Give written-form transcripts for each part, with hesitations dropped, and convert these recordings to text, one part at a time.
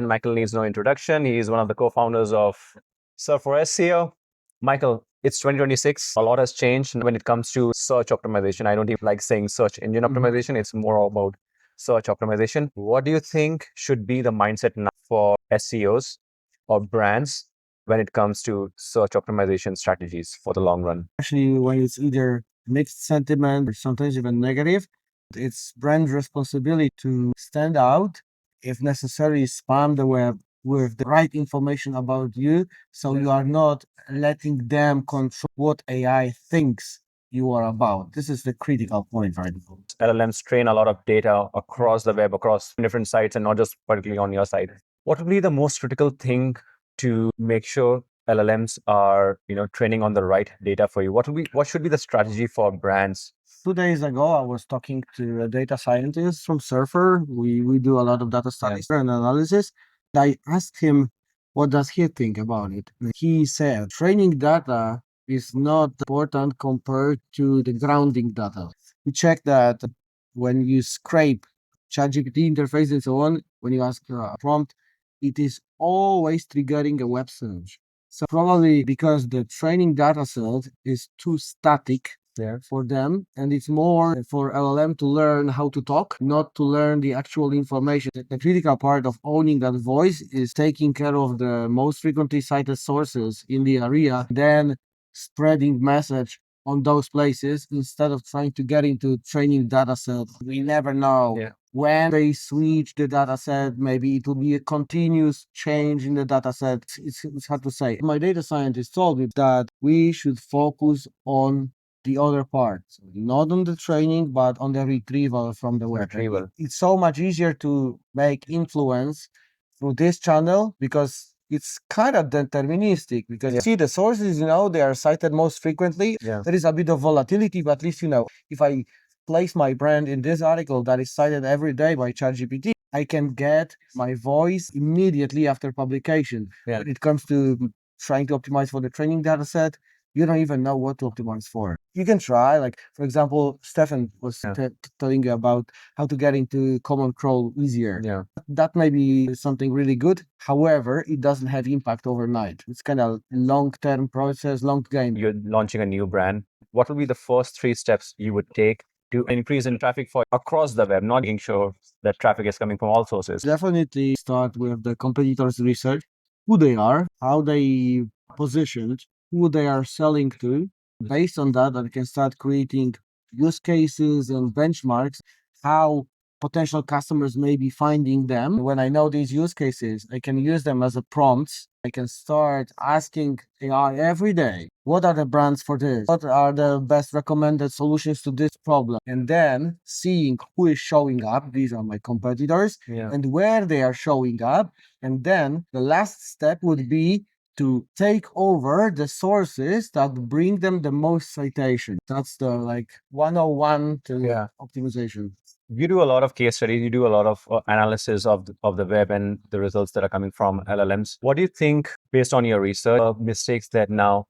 And Michael needs no introduction. He is one of the co-founders of Surfer SEO. Michael, it's 2026. A lot has changed when it comes to search optimization. I don't even like saying search engine optimization. It's more about search optimization. What do you think should be the mindset now for SEOs or brands when it comes to search optimization strategies for the long run? Actually, when it's either mixed sentiment or sometimes even negative, it's brand responsibility to stand out, if necessary, spam the web with the right information about you, so you are not letting them control what AI thinks you are about. This is the critical point right now. LLMs train a lot of data across the web, across different sites, and not just particularly on your site. What would be the most critical thing to make sure LLMs are, training on the right data for you? What should be the strategy for brands? 2 days ago, I was talking to a data scientist from Surfer. We do a lot of data studies and analysis. I asked him, what does he think about it? And he said, training data is not important compared to the grounding data. We check that when you scrape ChatGPT interface and so on, when you ask a prompt, it is always triggering a web search. So probably because the training data set is too static for them, and it's more for LLM to learn how to talk, not to learn the actual information. The critical part of owning that voice is taking care of the most frequently cited sources in the area, then spreading message on those places instead of trying to get into training data set. We never know when they switch the data set. Maybe it will be a continuous change in the data set. It's hard to say. My data scientist told me that we should focus on the other part, not on the training, but on the retrieval from the web. It's so much easier to make influence through this channel because it's kind of deterministic, because you see the sources, they are cited most frequently. There is a bit of volatility, but at least, if I place my brand in this article that is cited every day by ChatGPT, I can get my voice immediately after publication. When it comes to trying to optimize for the training data set, you don't even know what to optimize for. You can try, like, for example, Stefan was telling you about how to get into common crawl easier. That may be something really good. However, it doesn't have impact overnight. It's kind of long-term process, long game. You're launching a new brand. What will be the first 3 steps you would take to increase in traffic for across the web, not making sure that traffic is coming from all sources? Definitely start with the competitors' research, who they are, how they positioned, who they are selling to. Based on that, I can start creating use cases and benchmarks, how potential customers may be finding them. When I know these use cases, I can use them as a prompts. I can start asking AI every day, what are the brands for this? What are the best recommended solutions to this problem? And then seeing who is showing up, these are my competitors, and where they are showing up. And then the last step would be to take over the sources that bring them the most citation. That's the 101 to optimization. You do a lot of case studies, you do a lot of analysis of the web and the results that are coming from LLMs. What do you think, based on your research, mistakes that now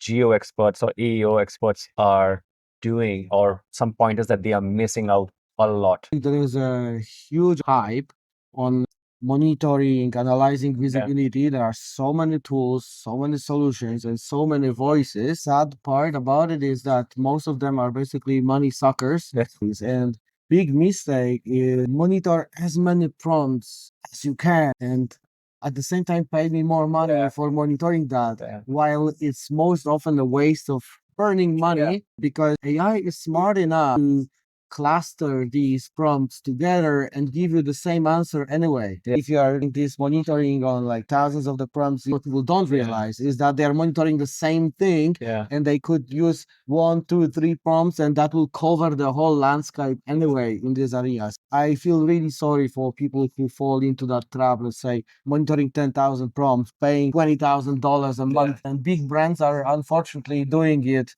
GEO experts or AEO experts are doing, or some pointers that they are missing out a lot? There is a huge hype on monitoring, analyzing visibility. There are so many tools, so many solutions, and so many voices. Sad part about it is that most of them are basically money suckers. And big mistake is monitor as many prompts as you can, and at the same time pay me more money for monitoring that, while it's most often a waste of burning money, because AI is smart enough to cluster these prompts together and give you the same answer anyway. If you are doing this monitoring on thousands of the prompts, what people don't realize is that they are monitoring the same thing, and they could use 1, 2, 3 prompts, and that will cover the whole landscape anyway in these areas. I feel really sorry for people who fall into that trap. Let's say monitoring 10,000 prompts, paying $20,000 a month, and big brands are unfortunately doing it.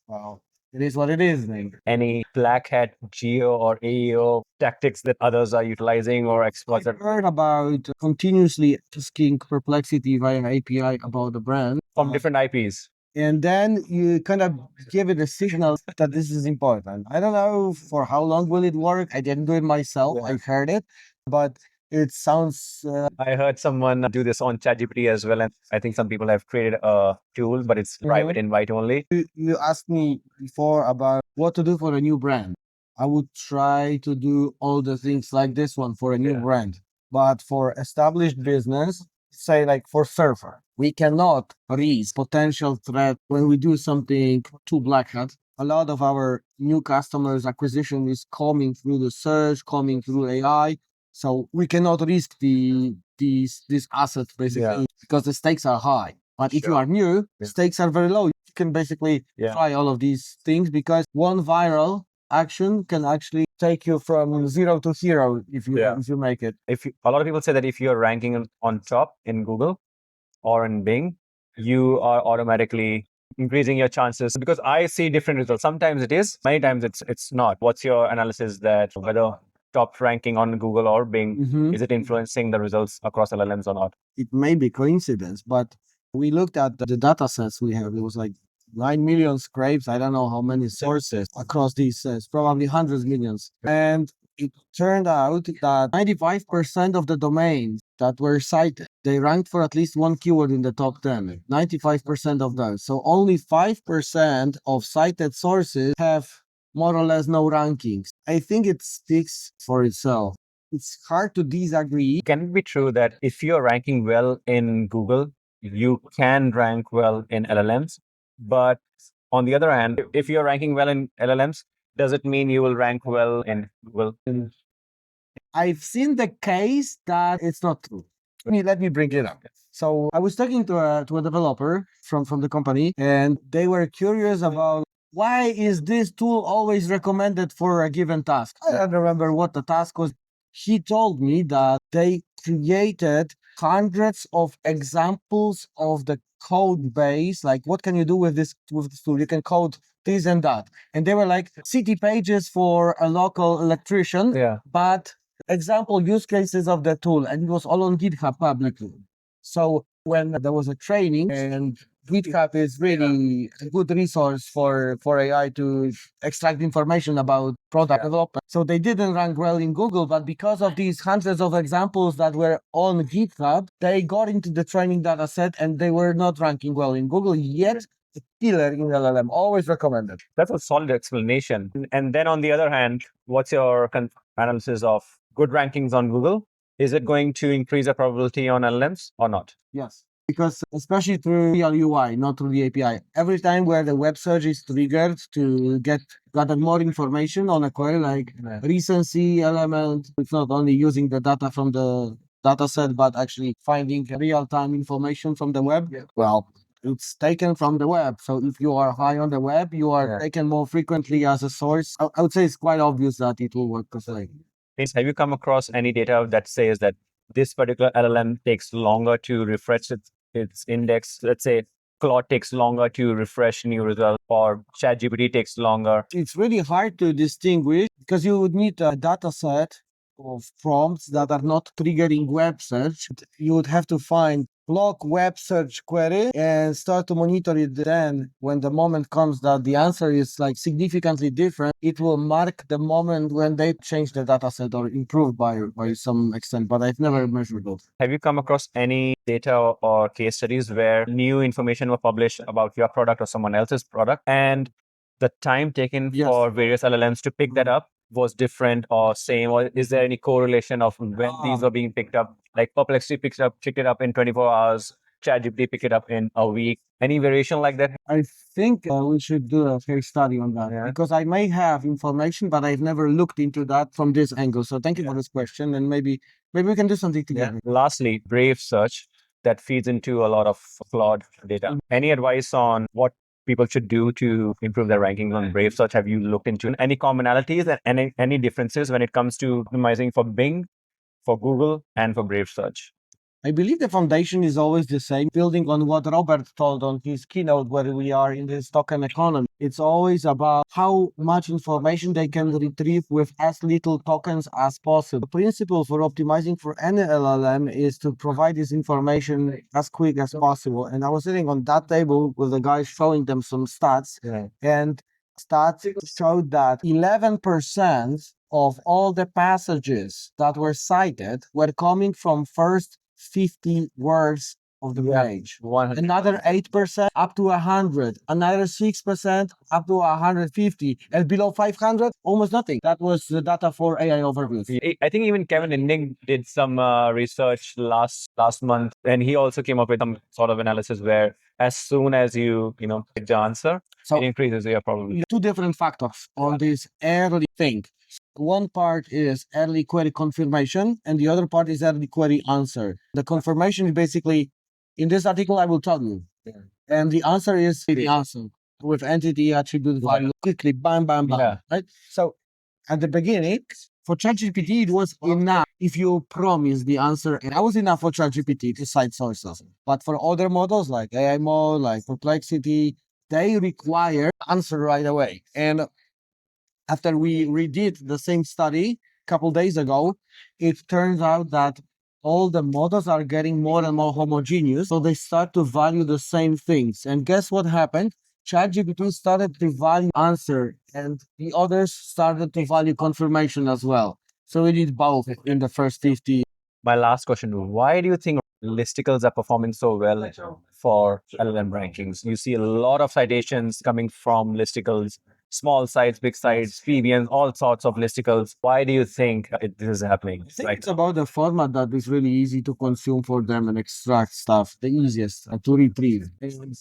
Wow. It is what it is, man. Any black hat GEO or AEO tactics that others are utilizing or experts? I've heard about continuously asking Perplexity via API about the brand. From different IPs. And then you kind of give it a signal that this is important. I don't know for how long will it work. I didn't do it myself. I heard it. But It sounds I heard someone do this on ChatGPT as well, and I think some people have created a tool, but it's private invite only. you asked me before about what to do for a new brand. I would try to do all the things like this one for a new brand. But for established business, say like for Surfer, we cannot risk potential threat when we do something too black hat. A lot of our new customers acquisition is coming through the search, coming through AI. So we cannot risk these assets basically because the stakes are high. But if you are new, stakes are very low. You can basically try all of these things because one viral action can actually take you from 0 to hero if you make it. A lot of people say that if you're ranking on top in Google or in Bing, you are automatically increasing your chances, because I see different results. Sometimes it is, many times it's not. What's your analysis that whether top ranking on Google or Bing, is it influencing the results across LLMs or not? It may be coincidence, but we looked at the data sets we have. It was like 9 million scrapes. I don't know how many sources across these sets, probably hundreds millions. And it turned out that 95% of the domains that were cited, they ranked for at least one keyword in the top 10. 95% of those. So only 5% of cited sources have more or less no rankings. I think it speaks for itself. It's hard to disagree. Can it be true that if you're ranking well in Google, you can rank well in LLMs? But on the other hand, if you're ranking well in LLMs, does it mean you will rank well in Google? I've seen the case that it's not true. Let me bring it up. So I was talking to a developer from the company, and they were curious about why is this tool always recommended for a given task. I don't remember what the task was. He told me that they created hundreds of examples of the code base, like what can you do with this tool? You can code this and that. And they were like city pages for a local electrician, but example use cases of the tool, and it was all on GitHub publicly. So when there was a training, and GitHub is really a good resource for AI to extract information about product development. So they didn't rank well in Google, but because of these hundreds of examples that were on GitHub, they got into the training data set and they were not ranking well in Google, yet a killer in LLM, always recommended. That's a solid explanation. And then on the other hand, what's your analysis of good rankings on Google? Is it going to increase the probability on LLMs or not? Yes, because especially through real UI, not through the API. Every time where the web search is triggered to gather more information on a query, like recency element, it's not only using the data from the data set, but actually finding real-time information from the web. Well, it's taken from the web. So if you are high on the web, you are taken more frequently as a source. I would say it's quite obvious that it will work the same. Have you come across any data that says that this particular LLM takes longer to refresh its index? Let's say Claude takes longer to refresh new results, or ChatGPT takes longer. It's really hard to distinguish because you would need a data set of prompts that are not triggering web search. You would have to find block web search query and start to monitor it. Then when the moment comes that the answer is like significantly different, it will mark the moment when they change the data set or improve by some extent, but I've never measured those. Have you come across any data or case studies where new information were published about your product or someone else's product, and the time taken for various LLMs to pick that up was different or same? Or is there any correlation of when these are being picked up? Like Perplexity picked it up in 24 hours, ChatGPT picked it up in a week. Any variation like that? I think we should do a case study on that because I may have information, but I've never looked into that from this angle. So thank you for this question, and maybe we can do something together. Lastly, Brave Search that feeds into a lot of Claude data. Any advice on what people should do to improve their rankings on Brave Search? Have you looked into any commonalities and any differences when it comes to optimizing for Bing, for Google, and for Brave Search? I believe the foundation is always the same, building on what Robert told on his keynote, where we are in this token economy. It's always about how much information they can retrieve with as little tokens as possible. The principle for optimizing for any LLM is to provide this information as quick as possible. And I was sitting on that table with the guys showing them some stats, and stats showed that 11% of all the passages that were cited were coming from first 50 words of the page. 100. Another 8% up to 100, another 6% up to 150, and below 500, almost nothing. That was the data for AI overviews. I think even Kevin Indig did some research last month, and he also came up with some sort of analysis where as soon as you get the answer, So it increases your probability. two different factors on this early thing. One part is early query confirmation, and the other part is early query answer. The confirmation is basically, in this article, I will tell you. And the answer is the answer with entity, attribute, value, quickly, bam, bam, bam. Yeah. Right? So at the beginning, for ChatGPT, it was enough if you promise the answer. And that was enough for ChatGPT to cite sources. But for other models like AI mode, like Perplexity, they require answer right away. And after we redid the same study a couple days ago, it turns out that all the models are getting more and more homogeneous, so they start to value the same things. And guess what happened? ChatGPT started to value answer, and the others started to value confirmation as well. So we did both in the first 50. My last question, why do you think listicles are performing so well for LLM rankings? You see a lot of citations coming from listicles, small sites, big sites, PBNs, all sorts of listicles. Why do you think this is happening? I think it's about the format that is really easy to consume for them and extract stuff, the easiest to retrieve.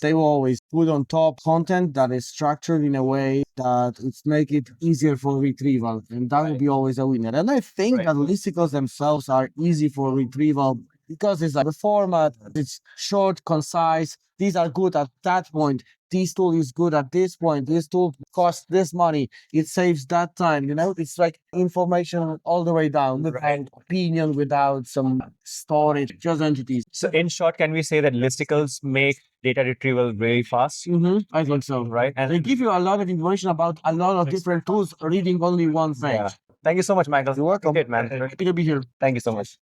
They will always put on top content that is structured in a way that it's make it easier for retrieval, and that will be always a winner. And I think that listicles themselves are easy for retrieval because it's like the format, it's short, concise. These are good at that point. This tool is good at this point. This tool costs this money. It saves that time. It's like information all the way down without opinion, without some storage, just entities. So in short, can we say that listicles make data retrieval very fast? I think so. Right? And They give you a lot of information about a lot of different tools, reading only one page. yeah. Thank you so much, Michael. You're welcome. Good, man. Happy to be here. Thank you so much.